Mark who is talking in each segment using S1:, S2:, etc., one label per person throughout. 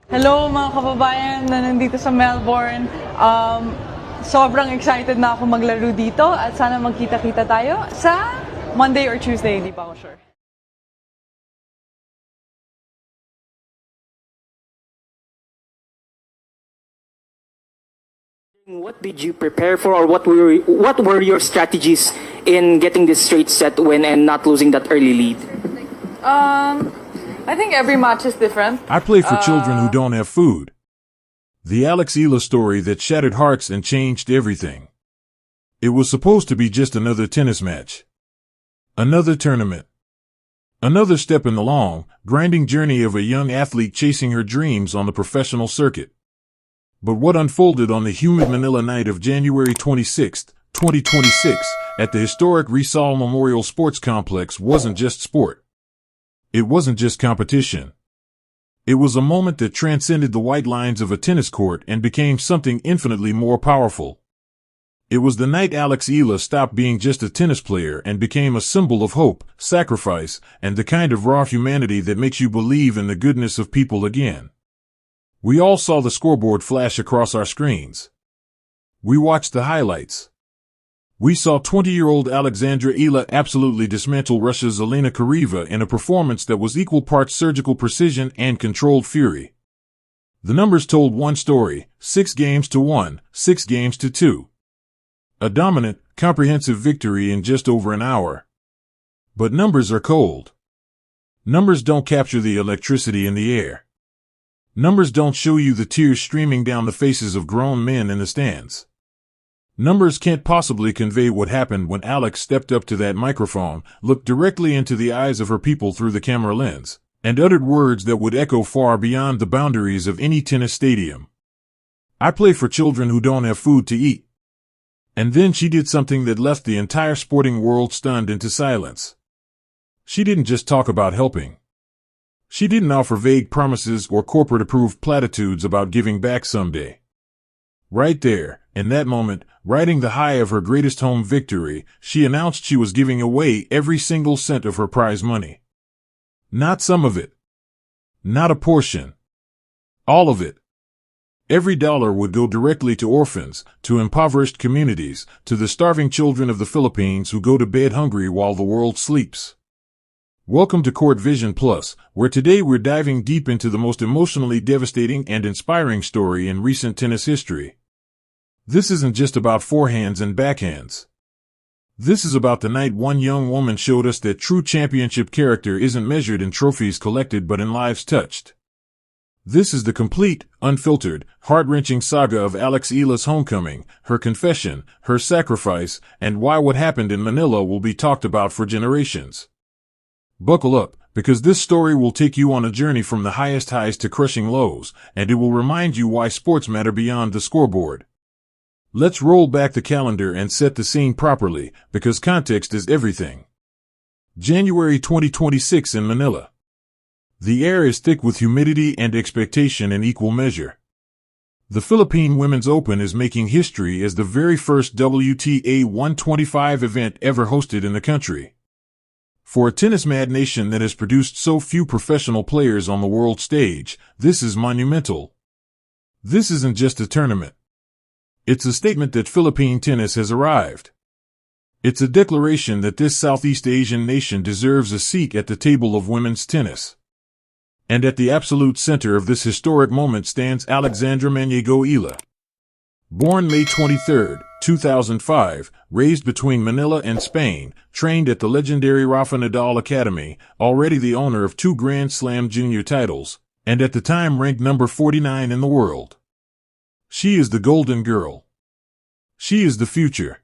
S1: Hello mga kababayan na nandito sa Melbourne. Sobrang excited na ako maglaro dito at sana magkita-kita tayo sa Monday or Tuesday, hindi pa ako sure.
S2: What did you prepare for, or what were your strategies in getting this straight set win and not losing that early lead?
S1: I think every match is different.
S3: I play for children who don't have food. The Alex Eala story that shattered hearts and changed everything. It was supposed to be just another tennis match. Another tournament. Another step in the long, grinding journey of a young athlete chasing her dreams on the professional circuit. But what unfolded on the humid Manila night of January 26, 2026, at the historic Rizal Memorial Sports Complex wasn't just sport. It wasn't just competition. It was a moment that transcended the white lines of a tennis court and became something infinitely more powerful. It was the night Alex Eala stopped being just a tennis player and became a symbol of hope, sacrifice, and the kind of raw humanity that makes you believe in the goodness of people again. We all saw the scoreboard flash across our screens. We watched the highlights. We saw 20-year-old Alexandra Eala absolutely dismantle Russia's Elena Kareva in a performance that was equal parts surgical precision and controlled fury. The numbers told one story: 6-1, 6-2. A dominant, comprehensive victory in just over an hour. But numbers are cold. Numbers don't capture the electricity in the air. Numbers don't show you the tears streaming down the faces of grown men in the stands. Numbers can't possibly convey what happened when Alex stepped up to that microphone, looked directly into the eyes of her people through the camera lens, and uttered words that would echo far beyond the boundaries of any tennis stadium. I play for children who don't have food to eat. And then she did something that left the entire sporting world stunned into silence. She didn't just talk about helping. She didn't offer vague promises or corporate-approved platitudes about giving back someday. Right there, in that moment, riding the high of her greatest home victory, she announced she was giving away every single cent of her prize money. Not some of it. Not a portion. All of it. Every dollar would go directly to orphans, to impoverished communities, to the starving children of the Philippines who go to bed hungry while the world sleeps. Welcome to Court Vision Plus, where today we're diving deep into the most emotionally devastating and inspiring story in recent tennis history. This isn't just about forehands and backhands. This is about the night one young woman showed us that true championship character isn't measured in trophies collected but in lives touched. This is the complete, unfiltered, heart-wrenching saga of Alex Eala's homecoming, her confession, her sacrifice, and why what happened in Manila will be talked about for generations. Buckle up, because this story will take you on a journey from the highest highs to crushing lows, and it will remind you why sports matter beyond the scoreboard. Let's roll back the calendar and set the scene properly, because context is everything. January 2026 in Manila. The air is thick with humidity and expectation in equal measure. The Philippine Women's Open is making history as the very first WTA 125 event ever hosted in the country. For a tennis-mad nation that has produced so few professional players on the world stage, this is monumental. This isn't just a tournament. It's a statement that Philippine tennis has arrived. It's a declaration that this Southeast Asian nation deserves a seat at the table of women's tennis. And at the absolute center of this historic moment stands Alexandra Eala. Born May 23, 2005, raised between Manila and Spain, trained at the legendary Rafa Nadal Academy, already the owner of 2 Grand Slam junior titles, and at the time ranked number 49 in the world. She is the golden girl. She is the future.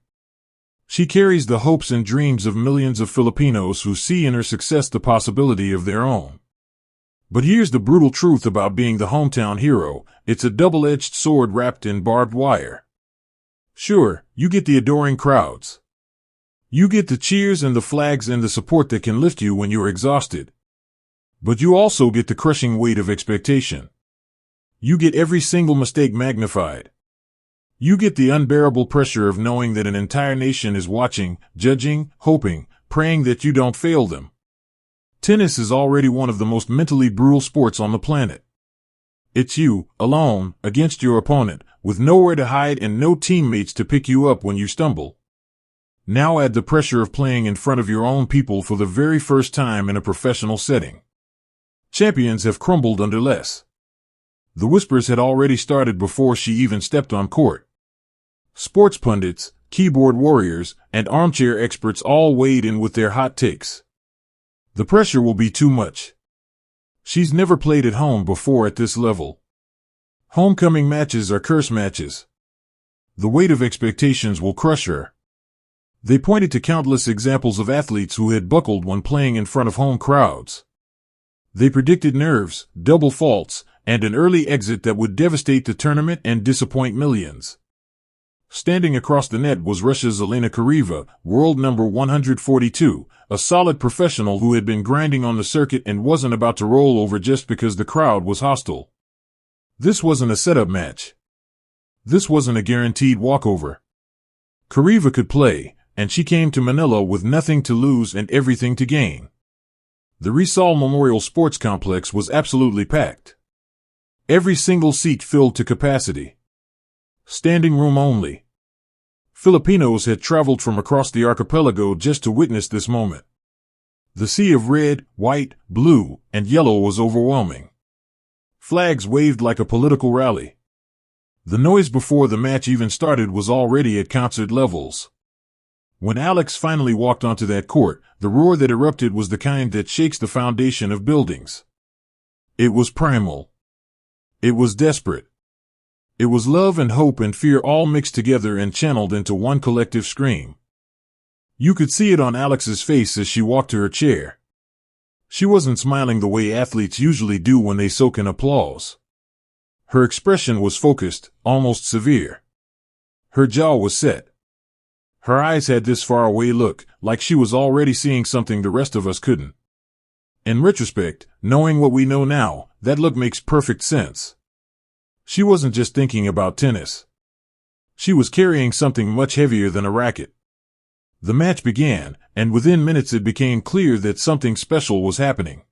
S3: She carries the hopes and dreams of millions of Filipinos who see in her success the possibility of their own. But here's the brutal truth about being the hometown hero: it's a double-edged sword wrapped in barbed wire. Sure, you get the adoring crowds. You get the cheers and the flags and the support that can lift you when you're exhausted. But you also get the crushing weight of expectation. You get every single mistake magnified. You get the unbearable pressure of knowing that an entire nation is watching, judging, hoping, praying that you don't fail them. Tennis is already one of the most mentally brutal sports on the planet. It's you, alone, against your opponent, with nowhere to hide and no teammates to pick you up when you stumble. Now add the pressure of playing in front of your own people for the very first time in a professional setting. Champions have crumbled under less. The whispers had already started before she even stepped on court. Sports pundits, keyboard warriors, and armchair experts all weighed in with their hot takes. The pressure will be too much. She's never played at home before at this level. Homecoming matches are curse matches. The weight of expectations will crush her. They pointed to countless examples of athletes who had buckled when playing in front of home crowds. They predicted nerves, double faults, and an early exit that would devastate the tournament and disappoint millions. Standing across the net was Russia's Elena Kuriva, world number 142, a solid professional who had been grinding on the circuit and wasn't about to roll over just because the crowd was hostile. This wasn't a setup match. This wasn't a guaranteed walkover. Kuriva could play, and she came to Manila with nothing to lose and everything to gain. The Rizal Memorial Sports Complex was absolutely packed. Every single seat filled to capacity. Standing room only. Filipinos had traveled from across the archipelago just to witness this moment. The sea of red, white, blue, and yellow was overwhelming. Flags waved like a political rally. The noise before the match even started was already at concert levels. When Alex finally walked onto that court, the roar that erupted was the kind that shakes the foundation of buildings. It was primal. It was desperate. It was love and hope and fear all mixed together and channeled into one collective scream. You could see it on Alex's face as she walked to her chair. She wasn't smiling the way athletes usually do when they soak in applause. Her expression was focused, almost severe. Her jaw was set. Her eyes had this faraway look, like she was already seeing something the rest of us couldn't. In retrospect, knowing what we know now, that look makes perfect sense. She wasn't just thinking about tennis. She was carrying something much heavier than a racket. The match began, and within minutes it became clear that something special was happening.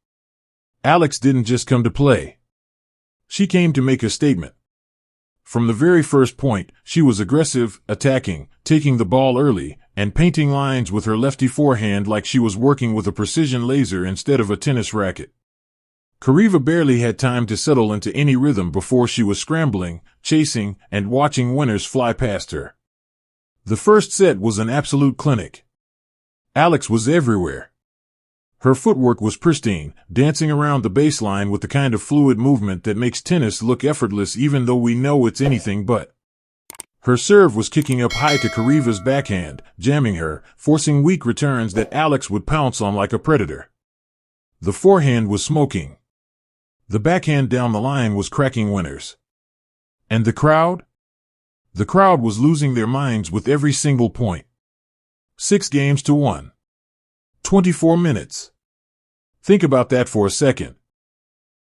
S3: Alex didn't just come to play. She came to make a statement. From the very first point, she was aggressive, attacking, taking the ball early, and painting lines with her lefty forehand like she was working with a precision laser instead of a tennis racket. Kuriva barely had time to settle into any rhythm before she was scrambling, chasing, and watching winners fly past her. The first set was an absolute clinic. Alex was everywhere. Her footwork was pristine, dancing around the baseline with the kind of fluid movement that makes tennis look effortless even though we know it's anything but. Her serve was kicking up high to Kuriva's backhand, jamming her, forcing weak returns that Alex would pounce on like a predator. The forehand was smoking. The backhand down the line was cracking winners. And the crowd? The crowd was losing their minds with every single point. 6-1. 24 minutes. Think about that for a second.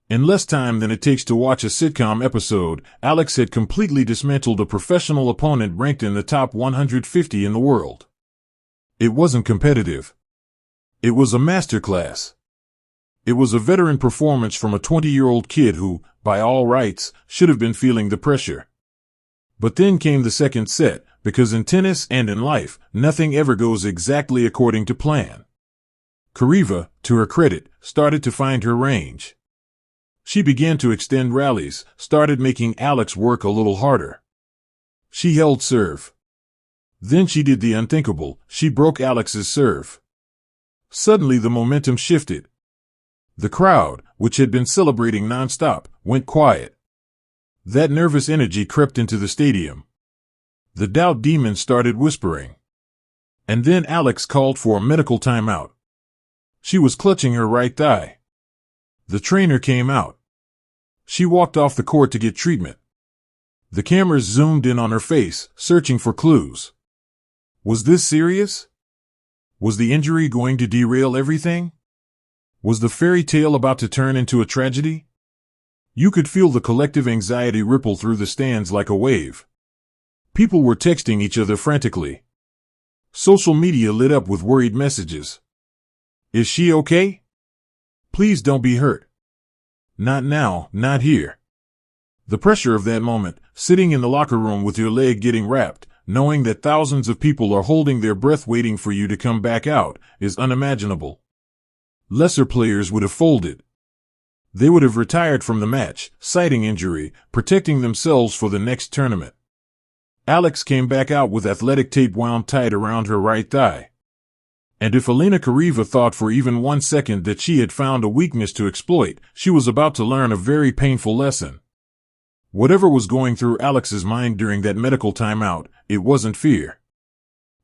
S3: In less time than it takes to watch a sitcom episode, Alex had completely dismantled a professional opponent ranked in the top 150 in the world. It wasn't competitive. It was a masterclass. It was a veteran performance from a 20-year-old kid who, by all rights, should have been feeling the pressure. But then came the second set, because in tennis and in life, nothing ever goes exactly according to plan. Kuriva, to her credit, started to find her range. She began to extend rallies, started making Alex work a little harder. She held serve. Then she did the unthinkable, she broke Alex's serve. Suddenly the momentum shifted. The crowd, which had been celebrating nonstop, went quiet. That nervous energy crept into the stadium. The doubt demon started whispering. And then Alex called for a medical timeout. She was clutching her right thigh. The trainer came out. She walked off the court to get treatment. The cameras zoomed in on her face, searching for clues. Was this serious? Was the injury going to derail everything? Was the fairy tale about to turn into a tragedy? You could feel the collective anxiety ripple through the stands like a wave. People were texting each other frantically. Social media lit up with worried messages. Is she okay? Please don't be hurt. Not now, not here. The pressure of that moment, sitting in the locker room with your leg getting wrapped, knowing that thousands of people are holding their breath waiting for you to come back out, is unimaginable. Lesser players would have folded. They would have retired from the match, citing injury, protecting themselves for the next tournament. Alex came back out with athletic tape wound tight around her right thigh. And if Elena Kariva thought for even 1 second that she had found a weakness to exploit, she was about to learn a very painful lesson. Whatever was going through Alex's mind during that medical timeout, it wasn't fear.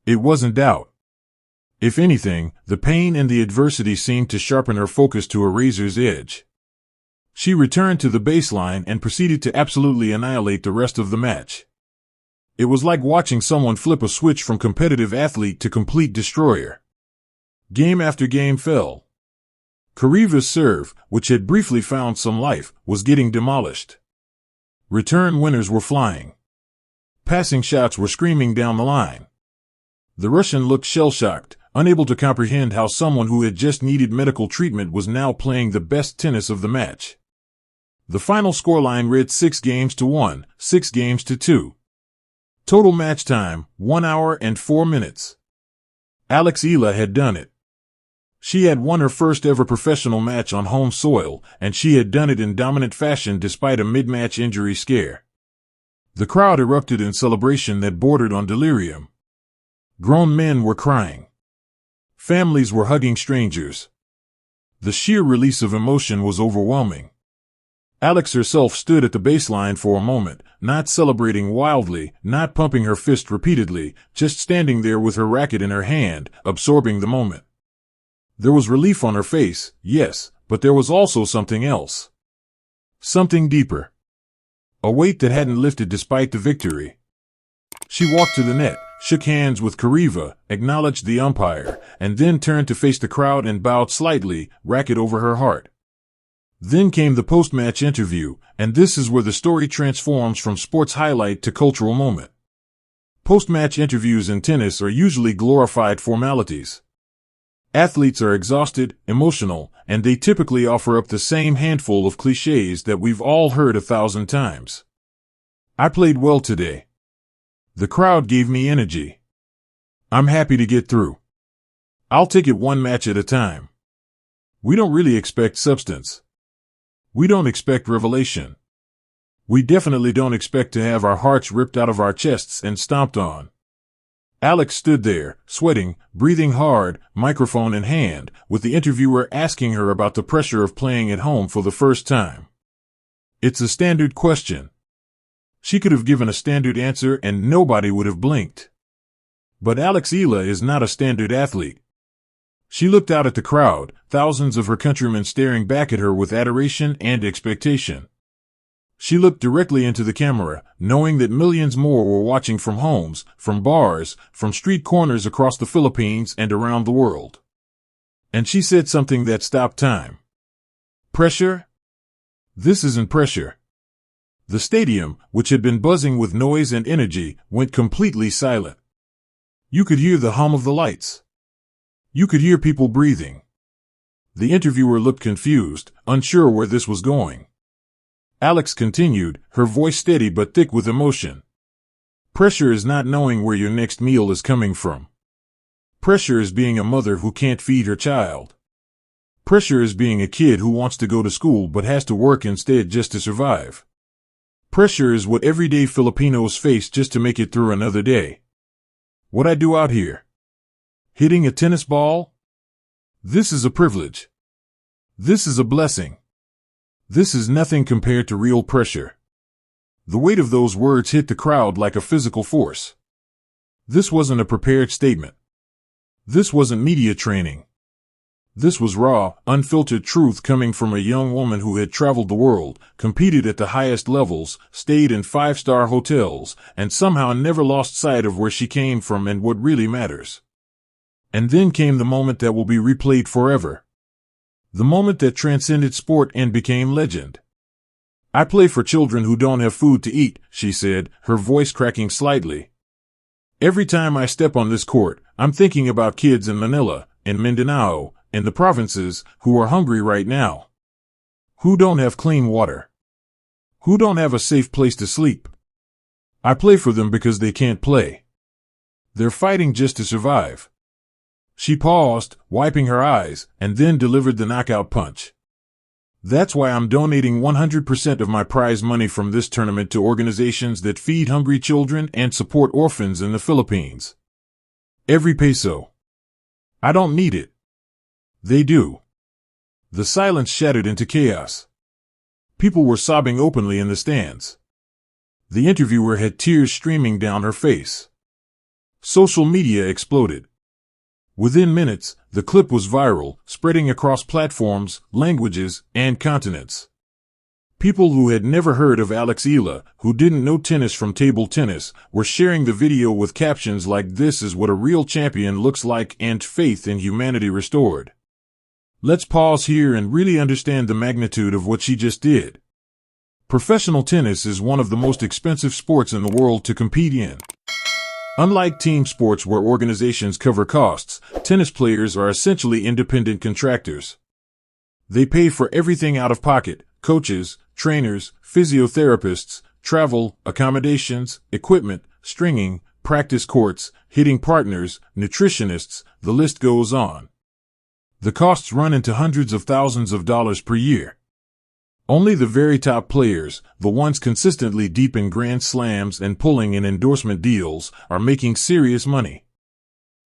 S3: It wasn't doubt. If anything, the pain and the adversity seemed to sharpen her focus to a razor's edge. She returned to the baseline and proceeded to absolutely annihilate the rest of the match. It was like watching someone flip a switch from competitive athlete to complete destroyer. Game after game fell. Kariva's serve, which had briefly found some life, was getting demolished. Return winners were flying. Passing shots were screaming down the line. The Russian looked shell-shocked, unable to comprehend how someone who had just needed medical treatment was now playing the best tennis of the match. The final scoreline read 6-1, 6-2. Total match time, 1 hour and 4 minutes. Alex Eala had done it. She had won her first ever professional match on home soil, and she had done it in dominant fashion despite a mid-match injury scare. The crowd erupted in celebration that bordered on delirium. Grown men were crying. Families were hugging strangers. The sheer release of emotion was overwhelming. Alex herself stood at the baseline for a moment, not celebrating wildly, not pumping her fist repeatedly, just standing there with her racket in her hand, absorbing the moment. There was relief on her face, yes, but there was also something else. Something deeper. A weight that hadn't lifted despite the victory. She walked to the net, shook hands with Kariva, acknowledged the umpire, and then turned to face the crowd and bowed slightly, racket over her heart. Then came the post-match interview, and this is where the story transforms from sports highlight to cultural moment. Post-match interviews in tennis are usually glorified formalities. Athletes are exhausted, emotional, and they typically offer up the same handful of cliches that we've all heard 1,000 times. I played well today. The crowd gave me energy. I'm happy to get through. I'll take it one match at a time. We don't really expect substance. We don't expect revelation. We definitely don't expect to have our hearts ripped out of our chests and stomped on. Alex stood there, sweating, breathing hard, microphone in hand, with the interviewer asking her about the pressure of playing at home for the first time. It's a standard question. She could have given a standard answer and nobody would have blinked. But Alex Eala is not a standard athlete. She looked out at the crowd, thousands of her countrymen staring back at her with adoration and expectation. She looked directly into the camera, knowing that millions more were watching from homes, from bars, from street corners across the Philippines and around the world. And she said something that stopped time. Pressure? This isn't pressure. The stadium, which had been buzzing with noise and energy, went completely silent. You could hear the hum of the lights. You could hear people breathing. The interviewer looked confused, unsure where this was going. Alex continued, her voice steady but thick with emotion. Pressure is not knowing where your next meal is coming from. Pressure is being a mother who can't feed her child. Pressure is being a kid who wants to go to school but has to work instead just to survive. Pressure is what everyday Filipinos face just to make it through another day. What I do out here? Hitting a tennis ball? This is a privilege. This is a blessing. This is nothing compared to real pressure. The weight of those words hit the crowd like a physical force. This wasn't a prepared statement. This wasn't media training. This was raw, unfiltered truth coming from a young woman who had traveled the world, competed at the highest levels, stayed in 5-star hotels, and somehow never lost sight of where she came from and what really matters. And then came the moment that will be replayed forever. The moment that transcended sport and became legend. I play for children who don't have food to eat, she said, her voice cracking slightly. Every time I step on this court, I'm thinking about kids in Manila, in Mindanao, in the provinces, who are hungry right now. Who don't have clean water. who don't have a safe place to sleep. I play for them because they can't play. They're fighting just to survive. She paused, wiping her eyes, and then delivered the knockout punch. That's why I'm donating 100% of my prize money from this tournament to organizations that feed hungry children and support orphans in the Philippines. Every peso. I don't need it. They do. The silence shattered into chaos. People were sobbing openly in the stands. The interviewer had tears streaming down her face. Social media exploded. Within minutes, the clip was viral, spreading across platforms, languages, and continents. People who had never heard of Alex Eala, who didn't know tennis from table tennis, were sharing the video with captions like "This is what a real champion looks like" and "Faith in humanity restored." Let's pause here and really understand the magnitude of what she just did. Professional tennis is one of the most expensive sports in the world to compete in. Unlike team sports where organizations cover costs, tennis players are essentially independent contractors. They pay for everything out of pocket: coaches, trainers, physiotherapists, travel, accommodations, equipment, stringing, practice courts, hitting partners, nutritionists, the list goes on. The costs run into hundreds of thousands of dollars per year. Only the very top players, the ones consistently deep in grand slams and pulling in endorsement deals, are making serious money.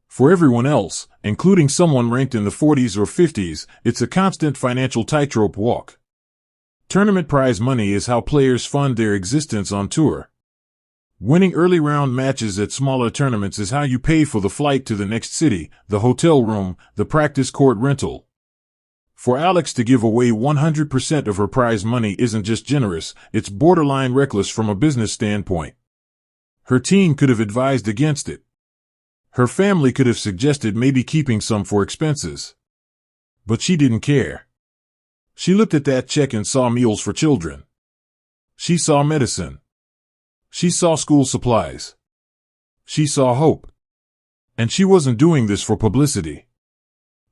S3: For everyone else, including someone ranked in the 40s or 50s, it's a constant financial tightrope walk. Tournament prize money is how players fund their existence on tour. Winning early round matches at smaller tournaments is how you pay for the flight to the next city, the hotel room, the practice court rental. For Alex to give away 100% of her prize money isn't just generous, it's borderline reckless from a business standpoint. Her team could have advised against it. Her family could have suggested maybe keeping some for expenses. But she didn't care. She looked at that check and saw meals for children. She saw medicine. She saw school supplies. She saw hope. And she wasn't doing this for publicity.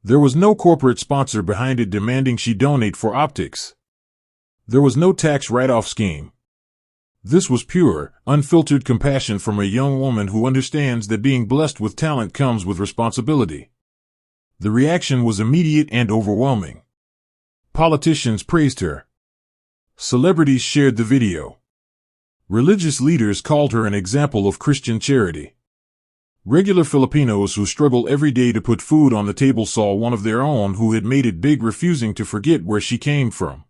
S3: There was no corporate sponsor behind it demanding she donate for optics. There was no tax write-off scheme. This was pure, unfiltered compassion from a young woman who understands that being blessed with talent comes with responsibility. The reaction was immediate and overwhelming. Politicians praised her. Celebrities shared the video. Religious leaders called her an example of Christian charity. Regular Filipinos who struggle every day to put food on the table saw one of their own who had made it big, refusing to forget where she came from.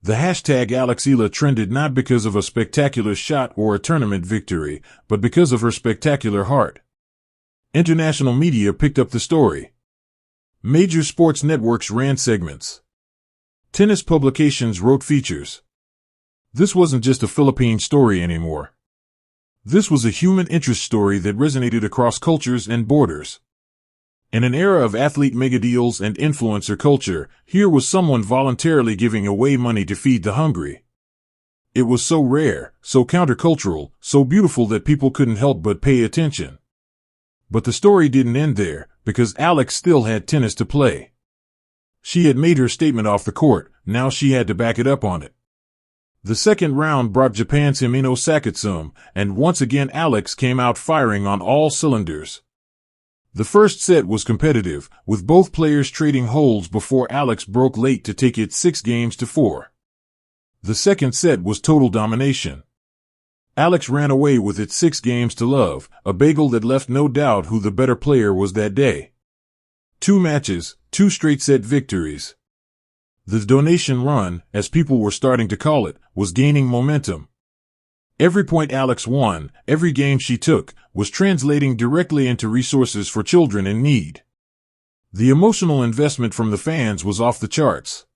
S3: The hashtag Alex Eala trended not because of a spectacular shot or a tournament victory, but because of her spectacular heart. International media picked up the story. Major sports networks ran segments. Tennis publications wrote features. This wasn't just a Philippine story anymore. This was a human interest story that resonated across cultures and borders. In an era of athlete megadeals and influencer culture, here was someone voluntarily giving away money to feed the hungry. It was so rare, so countercultural, so beautiful that people couldn't help but pay attention. But the story didn't end there, because Alex still had tennis to play. She had made her statement off the court, now she had to back it up on it. The second round brought Japan's Himino Sakitsum, and once again Alex came out firing on all cylinders. The first set was competitive, with both players trading holds before Alex broke late to take it 6-4. The second set was total domination. Alex ran away with it 6-love, a bagel that left no doubt who the better player was that day. 2 matches, 2 straight set victories. The donation run, as people were starting to call it, was gaining momentum. Every point Alex won, every game she took, was translating directly into resources for children in need. The emotional investment from the fans was off the charts.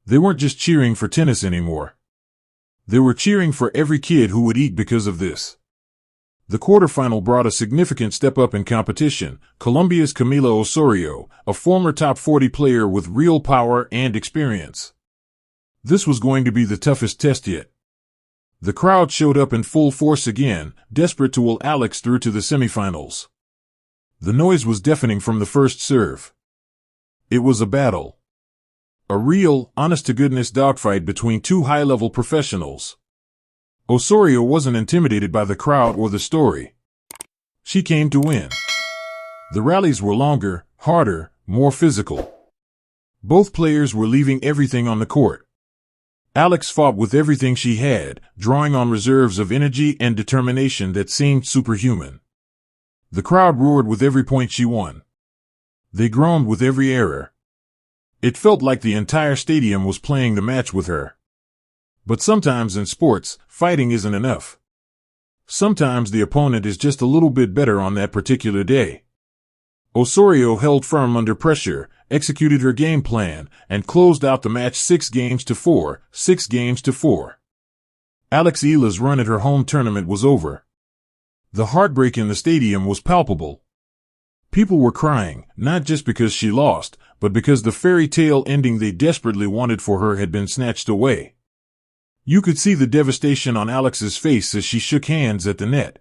S3: They weren't just cheering for tennis anymore. They were cheering for every kid who would eat because of this. The quarterfinal brought a significant step up in competition. Colombia's Camila Osorio, a former top 40 player with real power and experience. This was going to be the toughest test yet. The crowd showed up in full force again, desperate to will Alex through to the semifinals. The noise was deafening from the first serve. It was a battle. A real, honest-to-goodness dogfight between two high-level professionals. Osorio wasn't intimidated by the crowd or the story. She came to win. The rallies were longer, harder, more physical. Both players were leaving everything on the court. Alex fought with everything she had, drawing on reserves of energy and determination that seemed superhuman. The crowd roared with every point she won. They groaned with every error. It felt like the entire stadium was playing the match with her. But sometimes in sports, fighting isn't enough. Sometimes the opponent is just a little bit better on that particular day. Osorio held firm under pressure, executed her game plan, and closed out the match 6-4, 6-4. Alex Eala's run at her home tournament was over. The heartbreak in the stadium was palpable. People were crying, not just because she lost, but because the fairy tale ending they desperately wanted for her had been snatched away. You could see the devastation on Alex's face as she shook hands at the net.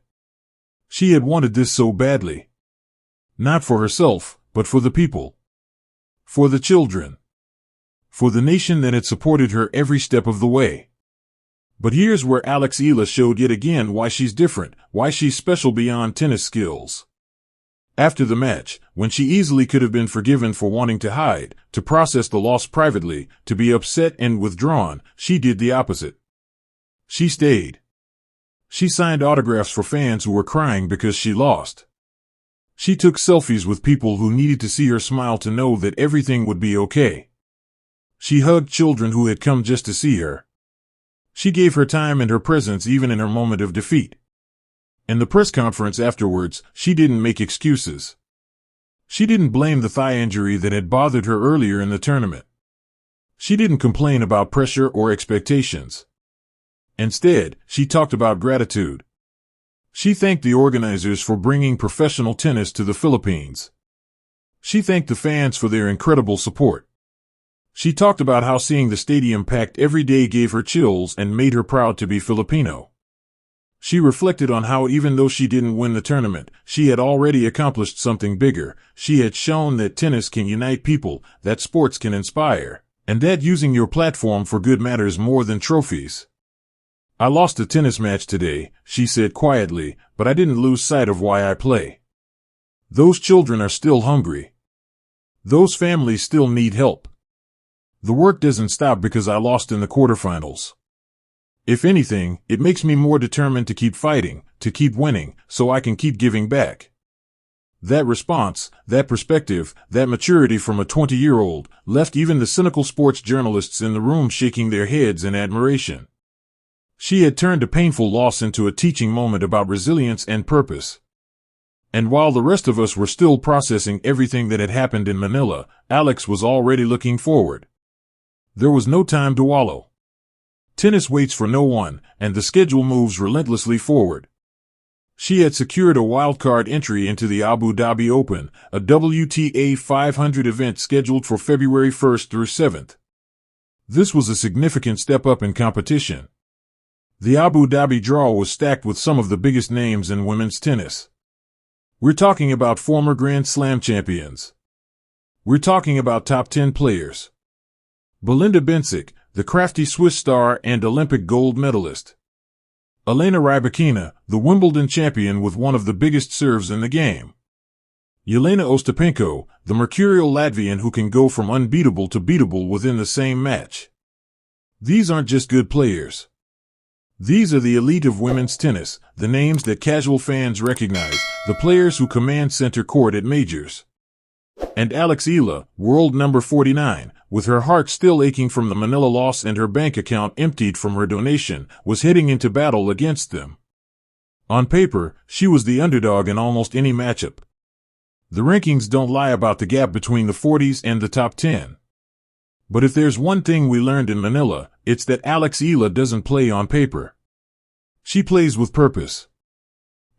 S3: She had wanted this so badly. Not for herself, but for the people. For the children. For the nation that had supported her every step of the way. But here's where Alex Eala showed yet again why she's different, why she's special beyond tennis skills. After the match, when she easily could have been forgiven for wanting to hide, to process the loss privately, to be upset and withdrawn, she did the opposite. She stayed. She signed autographs for fans who were crying because she lost. She took selfies with people who needed to see her smile to know that everything would be okay. She hugged children who had come just to see her. She gave her time and her presence even in her moment of defeat. In the press conference afterwards, she didn't make excuses. She didn't blame the thigh injury that had bothered her earlier in the tournament. She didn't complain about pressure or expectations. Instead, she talked about gratitude. She thanked the organizers for bringing professional tennis to the Philippines. She thanked the fans for their incredible support. She talked about how seeing the stadium packed every day gave her chills and made her proud to be Filipino. She reflected on how even though she didn't win the tournament, she had already accomplished something bigger. She had shown that tennis can unite people, that sports can inspire, and that using your platform for good matters more than trophies. I lost a tennis match today, she said quietly, but I didn't lose sight of why I play. Those children are still hungry. Those families still need help. The work doesn't stop because I lost in the quarterfinals. If anything, it makes me more determined to keep fighting, to keep winning, so I can keep giving back. That response, that perspective, that maturity from a 20-year-old left even the cynical sports journalists in the room shaking their heads in admiration. She had turned a painful loss into a teaching moment about resilience and purpose. And while the rest of us were still processing everything that had happened in Manila, Alex was already looking forward. There was no time to wallow. Tennis waits for no one, and the schedule moves relentlessly forward. She had secured a wildcard entry into the Abu Dhabi Open, a WTA 500 event scheduled for February 1st through 7th. This was a significant step up in competition. The Abu Dhabi draw was stacked with some of the biggest names in women's tennis. We're talking about former Grand Slam champions. We're talking about top 10 players. Belinda Bencic, the crafty Swiss star and Olympic gold medalist. Elena Rybakina, the Wimbledon champion with one of the biggest serves in the game. Yelena Ostapenko, the mercurial Latvian who can go from unbeatable to beatable within the same match. These aren't just good players. These are the elite of women's tennis, the names that casual fans recognize, the players who command center court at majors. And Alex Eala, world number 49, with her heart still aching from the Manila loss and her bank account emptied from her donation, was heading into battle against them. On paper, she was the underdog in almost any matchup. The rankings don't lie about the gap between the 40s and the top 10. But if there's one thing we learned in Manila, it's that Alex Eala doesn't play on paper. She plays with purpose.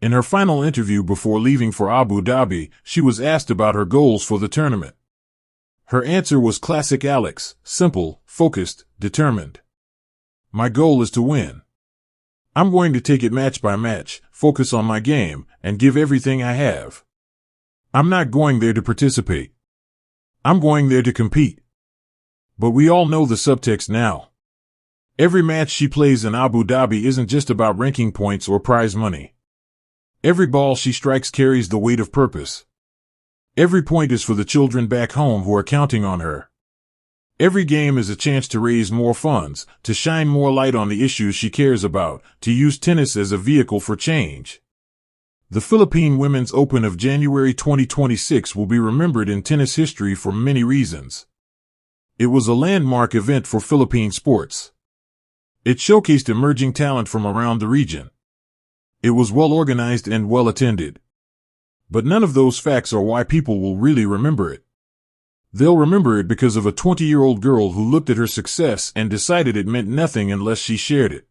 S3: In her final interview before leaving for Abu Dhabi, she was asked about her goals for the tournament. Her answer was classic Alex, simple, focused, determined. My goal is to win. I'm going to take it match by match, focus on my game, and give everything I have. I'm not going there to participate. I'm going there to compete. But we all know the subtext now. Every match she plays in Abu Dhabi isn't just about ranking points or prize money. Every ball she strikes carries the weight of purpose. Every point is for the children back home who are counting on her. Every game is a chance to raise more funds, to shine more light on the issues she cares about, to use tennis as a vehicle for change. The Philippine Women's Open of January 2026 will be remembered in tennis history for many reasons. It was a landmark event for Philippine sports. It showcased emerging talent from around the region. It was well organized and well attended. But none of those facts are why people will really remember it. They'll remember it because of a 20-year-old girl who looked at her success and decided it meant nothing unless she shared it.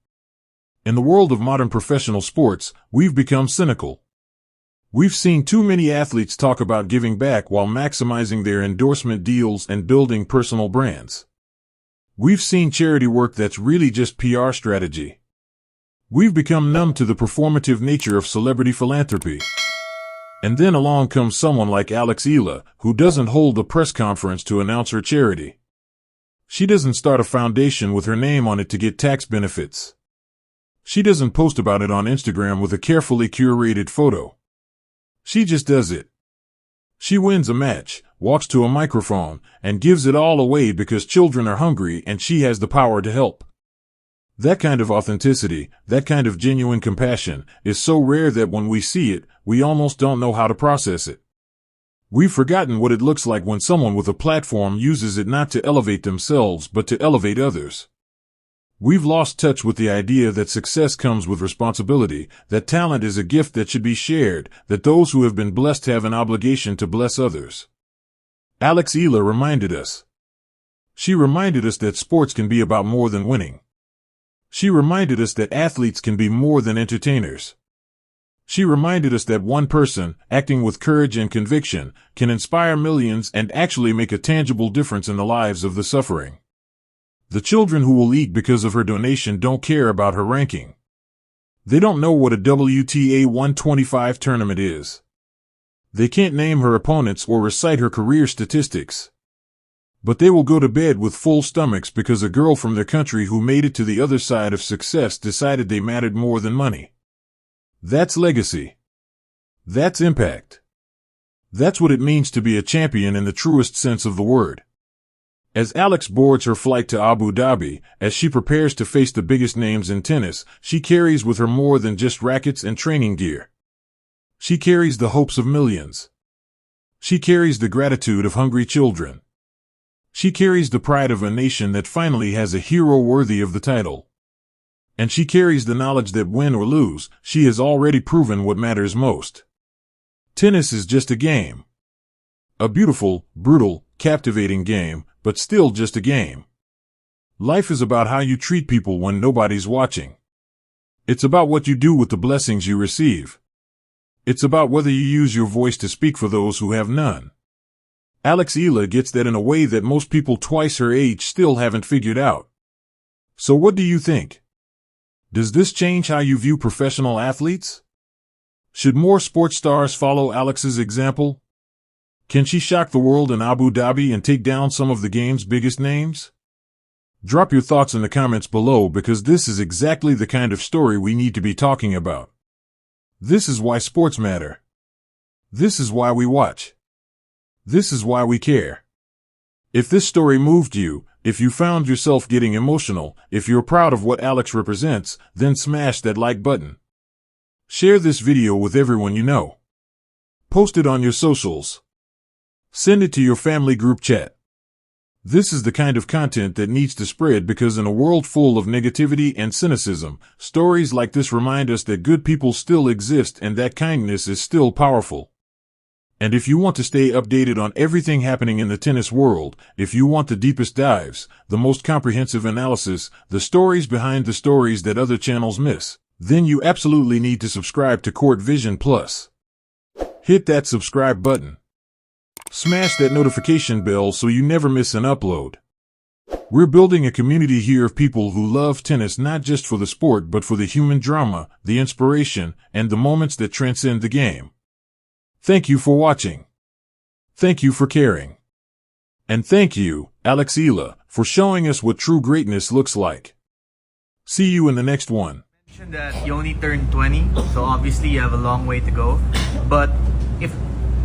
S3: In the world of modern professional sports, we've become cynical. We've seen too many athletes talk about giving back while maximizing their endorsement deals and building personal brands. We've seen charity work that's really just PR strategy. We've become numb to the performative nature of celebrity philanthropy. And then along comes someone like Alex Eala, who doesn't hold a press conference to announce her charity. She doesn't start a foundation with her name on it to get tax benefits. She doesn't post about it on Instagram with a carefully curated photo. She just does it. She wins a match, walks to a microphone, and gives it all away because children are hungry and she has the power to help. That kind of authenticity, that kind of genuine compassion, is so rare that when we see it, we almost don't know how to process it. We've forgotten what it looks like when someone with a platform uses it not to elevate themselves but to elevate others. We've lost touch with the idea that success comes with responsibility, that talent is a gift that should be shared, that those who have been blessed have an obligation to bless others. Alex Eala reminded us. She reminded us that sports can be about more than winning. She reminded us that athletes can be more than entertainers. She reminded us that one person, acting with courage and conviction, can inspire millions and actually make a tangible difference in the lives of the suffering. The children who will eat because of her donation don't care about her ranking. They don't know what a WTA 125 tournament is. They can't name her opponents or recite her career statistics. But they will go to bed with full stomachs because a girl from their country who made it to the other side of success decided they mattered more than money. That's legacy. That's impact. That's what it means to be a champion in the truest sense of the word. As Alex boards her flight to Abu Dhabi, as she prepares to face the biggest names in tennis, she carries with her more than just rackets and training gear. She carries the hopes of millions. She carries the gratitude of hungry children. She carries the pride of a nation that finally has a hero worthy of the title. And she carries the knowledge that win or lose, she has already proven what matters most. Tennis is just a game. A beautiful, brutal, captivating game, but still just a game. Life is about how you treat people when nobody's watching. It's about what you do with the blessings you receive. It's about whether you use your voice to speak for those who have none. Alex Eala gets that in a way that most people twice her age still haven't figured out. So what do you think? Does this change how you view professional athletes? Should more sports stars follow Alex's example? Can she shock the world in Abu Dhabi and take down some of the game's biggest names? Drop your thoughts in the comments below because this is exactly the kind of story we need to be talking about. This is why sports matter. This is why we watch. This is why we care. If this story moved you, if you found yourself getting emotional, if you're proud of what Alex represents, then smash that like button. Share this video with everyone you know. Post it on your socials. Send it to your family group chat. This is the kind of content that needs to spread because in a world full of negativity and cynicism, stories like this remind us that good people still exist and that kindness is still powerful. And if you want to stay updated on everything happening in the tennis world, if you want the deepest dives, the most comprehensive analysis, the stories behind the stories that other channels miss, then you absolutely need to subscribe to Court Vision Plus. Hit that subscribe button. Smash that notification bell so you never miss an upload. We're building a community here of people who love tennis not just for the sport but for the human drama, the inspiration, and the moments that transcend the game. Thank you for watching. Thank you for caring. And thank you, Alex Eala, for showing us what true greatness looks like. See you in the next one.
S4: Mentioned that you only turned 20, so obviously you have a long way to go. But if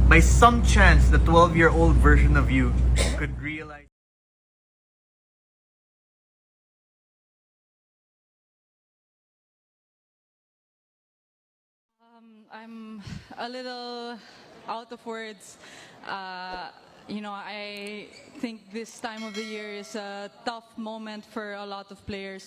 S4: by some chance the 12-year-old version of you could realize.
S1: I'm a little out of words. I think this time of the year is a tough moment for a lot of players.